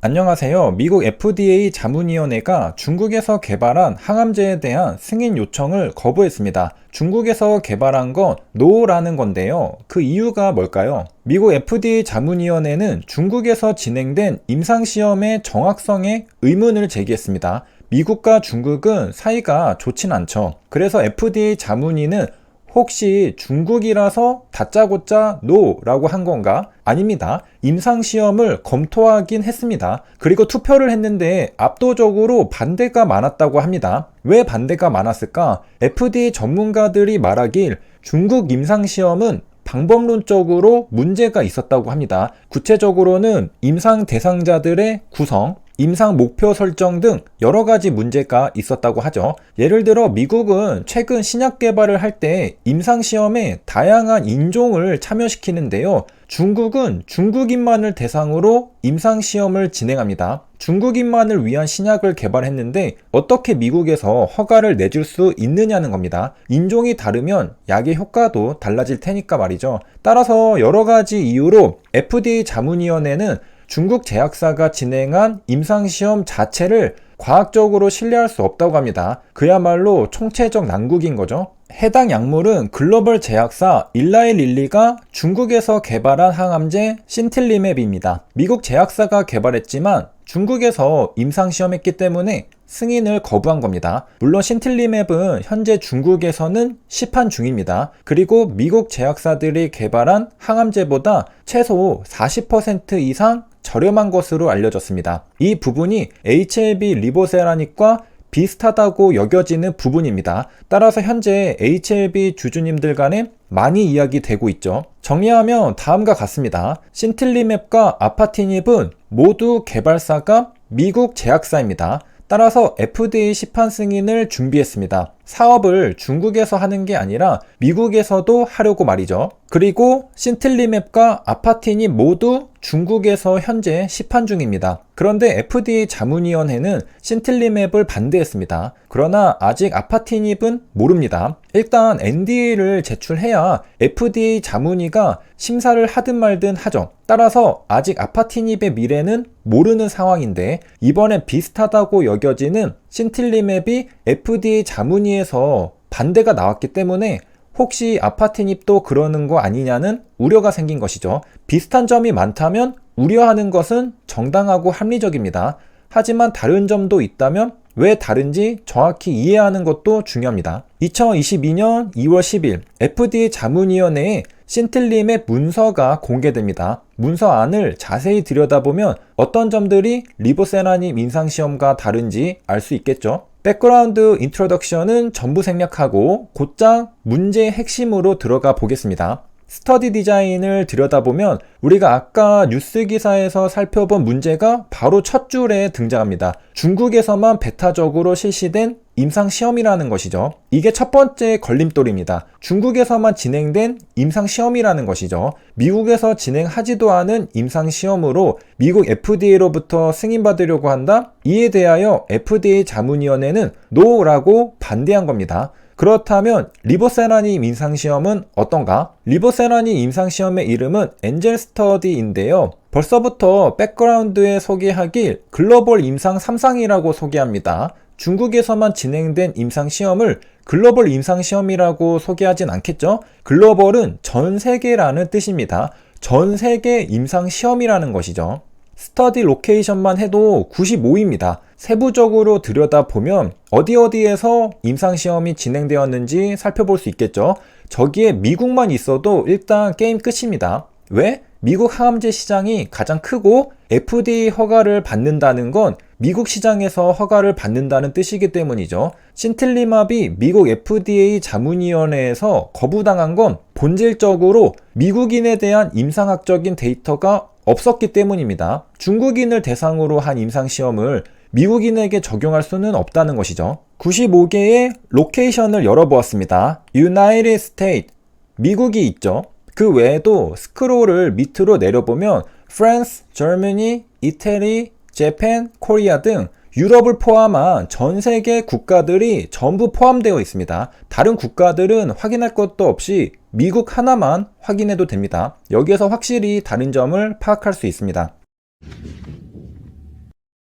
안녕하세요. 미국 FDA 자문위원회가 중국에서 개발한 항암제에 대한 승인 요청을 거부했습니다. 중국에서 개발한 건 NO라는 건데요. 그 이유가 뭘까요? 미국 FDA 자문위원회는 중국에서 진행된 임상시험의 정확성에 의문을 제기했습니다. 미국과 중국은 사이가 좋진 않죠. 그래서 FDA 자문위는 혹시 중국이라서 다짜고짜 NO라고 한 건가? 아닙니다. 임상시험을 검토하긴 했습니다. 그리고 투표를 했는데 압도적으로 반대가 많았다고 합니다. 왜 반대가 많았을까? FDA 전문가들이 말하길 중국 임상시험은 방법론적으로 문제가 있었다고 합니다. 구체적으로는 임상 대상자들의 구성, 임상 목표 설정 등 여러 가지 문제가 있었다고 하죠. 예를 들어 미국은 최근 신약 개발을 할 때 임상시험에 다양한 인종을 참여시키는데요. 중국은 중국인만을 대상으로 임상시험을 진행합니다. 중국인만을 위한 신약을 개발했는데 어떻게 미국에서 허가를 내줄 수 있느냐는 겁니다. 인종이 다르면 약의 효과도 달라질 테니까 말이죠. 따라서 여러 가지 이유로 FDA 자문위원회는 중국 제약사가 진행한 임상시험 자체를 과학적으로 신뢰할 수 없다고 합니다. 그야말로 총체적 난국인 거죠. 해당 약물은 글로벌 제약사 일라이 릴리가 중국에서 개발한 항암제 신틸리맵입니다. 미국 제약사가 개발했지만 중국에서 임상시험했기 때문에 승인을 거부한 겁니다. 물론 신틸리맵은 현재 중국에서는 시판 중입니다. 그리고 미국 제약사들이 개발한 항암제보다 최소 40% 이상 저렴한 것으로 알려졌습니다. 이 부분이 HIV 리보세라닉과 비슷하다고 여겨지는 부분입니다. 따라서 현재 HIV 주주님들 간에 많이 이야기되고 있죠. 정리하면 다음과 같습니다. 신틸리맵과 아파티닙은 모두 개발사가 미국 제약사입니다. 따라서 FDA 시판 승인을 준비했습니다. 사업을 중국에서 하는 게 아니라 미국에서도 하려고 말이죠. 그리고 신틸리맵과 아파티닙 모두 중국에서 현재 시판 중입니다. 그런데 FDA 자문위원회는 신틸리맵을 반대했습니다. 그러나 아직 아파티닙은 모릅니다. 일단 NDA를 제출해야 FDA 자문위가 심사를 하든 말든 하죠. 따라서 아직 아파티닙의 미래는 모르는 상황인데 이번에 비슷하다고 여겨지는 신틸리맵이 FDA 자문위에서 반대가 나왔기 때문에 혹시 아파티닙도 그러는 거 아니냐는 우려가 생긴 것이죠. 비슷한 점이 많다면 우려하는 것은 정당하고 합리적입니다. 하지만 다른 점도 있다면 왜 다른지 정확히 이해하는 것도 중요합니다. 2022년 2월 10일 FDA 자문위원회에 신틸리맵 문서가 공개됩니다. 문서 안을 자세히 들여다보면 어떤 점들이 리보세라닉 임상시험과 다른지 알 수 있겠죠. 백그라운드 인트로덕션은 전부 생략하고 곧장 문제의 핵심으로 들어가 보겠습니다. 스터디 디자인을 들여다보면 우리가 아까 뉴스 기사에서 살펴본 문제가 바로 첫 줄에 등장합니다. 중국에서만 베타적으로 실시된 임상시험이라는 것이죠. 이게 첫 번째 걸림돌입니다. 중국에서만 진행된 임상시험이라는 것이죠. 미국에서 진행하지도 않은 임상시험으로 미국 FDA로부터 승인받으려고 한다? 이에 대하여 FDA 자문위원회는 NO라고 반대한 겁니다. 그렇다면 리보세라닉 임상시험은 어떤가? 리보세라닉 임상시험의 이름은 엔젤 스터디인데요. 벌써부터 백그라운드에 소개하길 글로벌 임상 3상이라고 소개합니다. 중국에서만 진행된 임상시험을 글로벌 임상시험이라고 소개하진 않겠죠? 글로벌은 전 세계라는 뜻입니다. 전 세계 임상시험이라는 것이죠. 스터디 로케이션만 해도 95입니다. 세부적으로 들여다보면 어디에서 임상시험이 진행되었는지 살펴볼 수 있겠죠. 저기에 미국만 있어도 일단 게임 끝입니다. 왜? 미국 항암제 시장이 가장 크고 FDA 허가를 받는다는 건 미국 시장에서 허가를 받는다는 뜻이기 때문이죠. 신틸리맵이 미국 FDA 자문위원회에서 거부당한 건 본질적으로 미국인에 대한 임상학적인 데이터가 없었기 때문입니다. 중국인을 대상으로 한 임상시험을 미국인에게 적용할 수는 없다는 것이죠. 95개의 로케이션을 열어보았습니다. United States, 미국이 있죠. 그 외에도 스크롤을 밑으로 내려보면 France, Germany, Italy, Japan, Korea 등 유럽을 포함한 전 세계 국가들이 전부 포함되어 있습니다. 다른 국가들은 확인할 것도 없이 미국 하나만 확인해도 됩니다. 여기에서 확실히 다른 점을 파악할 수 있습니다.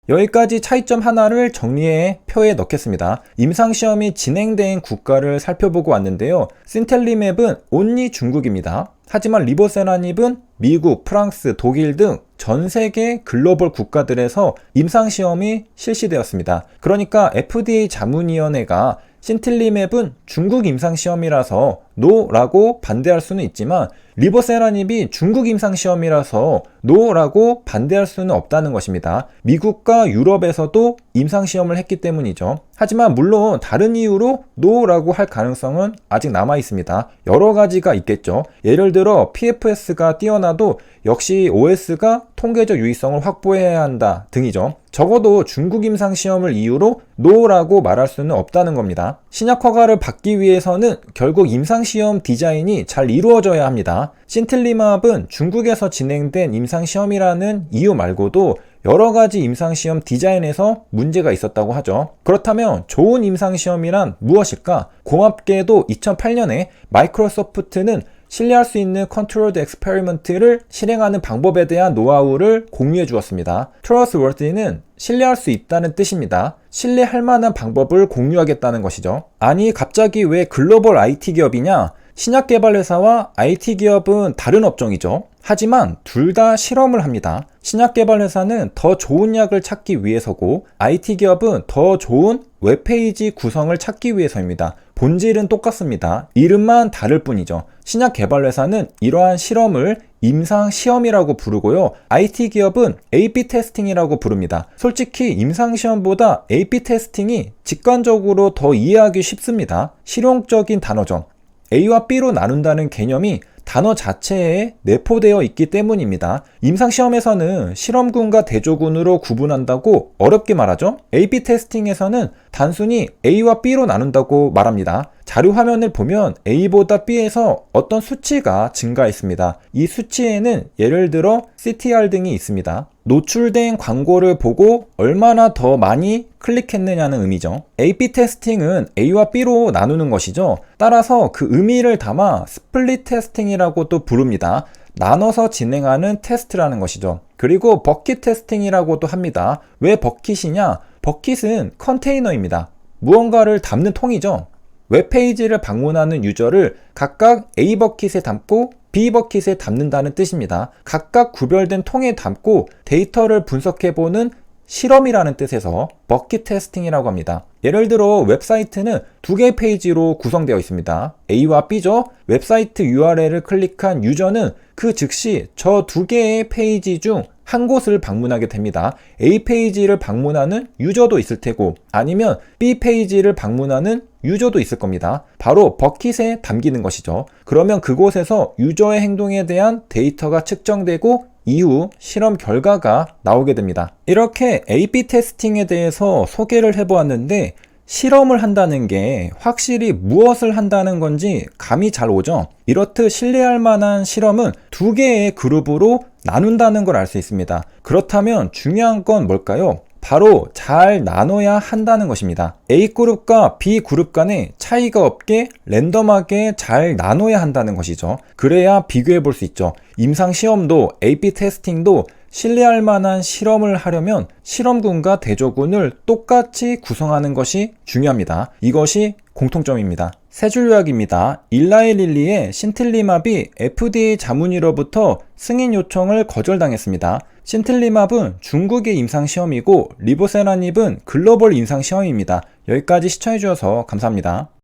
여기까지 차이점 하나를 정리해 표에 넣겠습니다. 임상시험이 진행된 국가를 살펴보고 왔는데요. 신텔리맵은 온리 중국입니다. 하지만 리보세라닙은 미국, 프랑스, 독일 등 전 세계 글로벌 국가들에서 임상시험이 실시되었습니다. 그러니까 FDA 자문위원회가 신틸리맵은 중국 임상시험이라서 NO라고 반대할 수는 있지만 리보세라닙이 중국 임상시험이라서 NO라고 반대할 수는 없다는 것입니다. 미국과 유럽에서도 임상시험을 했기 때문이죠. 하지만 물론 다른 이유로 NO라고 할 가능성은 아직 남아 있습니다. 여러 가지가 있겠죠. 예를 들어 PFS가 뛰어나도 역시 OS가 통계적 유의성을 확보해야 한다 등이죠. 적어도 중국 임상시험을 이유로 NO라고 말할 수는 없다는 겁니다. 신약 허가를 받기 위해서는 결국 임상시험 디자인이 잘 이루어져야 합니다. 신틸리맙은 중국에서 진행된 임상시험이라는 이유 말고도 여러 가지 임상시험 디자인에서 문제가 있었다고 하죠. 그렇다면 좋은 임상시험이란 무엇일까? 고맙게도 2008년에 마이크로소프트는 신뢰할 수 있는 컨트롤드 엑스페리먼트를 실행하는 방법에 대한 노하우를 공유해 주었습니다. trustworthy는 신뢰할 수 있다는 뜻입니다. 신뢰할 만한 방법을 공유하겠다는 것이죠. 아니 갑자기 왜 글로벌 IT 기업이냐? 신약 개발 회사와 IT 기업은 다른 업종이죠. 하지만 둘 다 실험을 합니다. 신약 개발 회사는 더 좋은 약을 찾기 위해서고 IT 기업은 더 좋은 웹페이지 구성을 찾기 위해서입니다. 본질은 똑같습니다. 이름만 다를 뿐이죠. 신약 개발 회사는 이러한 실험을 임상 시험이라고 부르고요. IT 기업은 A/B 테스팅이라고 부릅니다. 솔직히 임상 시험보다 A/B 테스팅이 직관적으로 더 이해하기 쉽습니다. 실용적인 단어죠. A와 B로 나눈다는 개념이 단어 자체에 내포되어 있기 때문입니다. 임상시험에서는 실험군과 대조군으로 구분한다고 어렵게 말하죠. A/B 테스팅에서는 단순히 A와 B로 나눈다고 말합니다. 자료 화면을 보면 A보다 B에서 어떤 수치가 증가했습니다. 이 수치에는 예를 들어 CTR 등이 있습니다. 노출된 광고를 보고 얼마나 더 많이 클릭했느냐는 의미죠. A/B 테스팅은 A와 B로 나누는 것이죠. 따라서 그 의미를 담아 스플릿 테스팅이라고도 부릅니다. 나눠서 진행하는 테스트라는 것이죠. 그리고 버킷 테스팅이라고도 합니다. 왜 버킷이냐? 버킷은 컨테이너입니다. 무언가를 담는 통이죠. 웹페이지를 방문하는 유저를 각각 A 버킷에 담고 B 버킷에 담는다는 뜻입니다. 각각 구별된 통에 담고 데이터를 분석해보는 실험이라는 뜻에서 버킷 테스팅이라고 합니다. 예를 들어 웹사이트는 두 개의 페이지로 구성되어 있습니다. A와 B죠. 웹사이트 URL을 클릭한 유저는 그 즉시 저 두 개의 페이지 중 한 곳을 방문하게 됩니다. A 페이지를 방문하는 유저도 있을 테고 아니면 B 페이지를 방문하는 유저도 있을 겁니다. 바로 버킷에 담기는 것이죠. 그러면 그곳에서 유저의 행동에 대한 데이터가 측정되고 이후 실험 결과가 나오게 됩니다. 이렇게 A/B 테스팅에 대해서 소개를 해보았는데 실험을 한다는 게 확실히 무엇을 한다는 건지 감이 잘 오죠? 이렇듯 신뢰할 만한 실험은 두 개의 그룹으로 나눈다는 걸 알 수 있습니다. 그렇다면 중요한 건 뭘까요? 바로 잘 나눠야 한다는 것입니다. A그룹과 B그룹 간에 차이가 없게 랜덤하게 잘 나눠야 한다는 것이죠. 그래야 비교해 볼 수 있죠. 임상시험도 A/B 테스팅도 신뢰할 만한 실험을 하려면 실험군과 대조군을 똑같이 구성하는 것이 중요합니다. 이것이 공통점입니다. 세 줄 요약입니다. 일라이 릴리의 신틸리맙이 FDA 자문위로부터 승인 요청을 거절당했습니다. 신틸리맙은 중국의 임상시험이고 리보세라닙은 글로벌 임상시험입니다. 여기까지 시청해주셔서 감사합니다.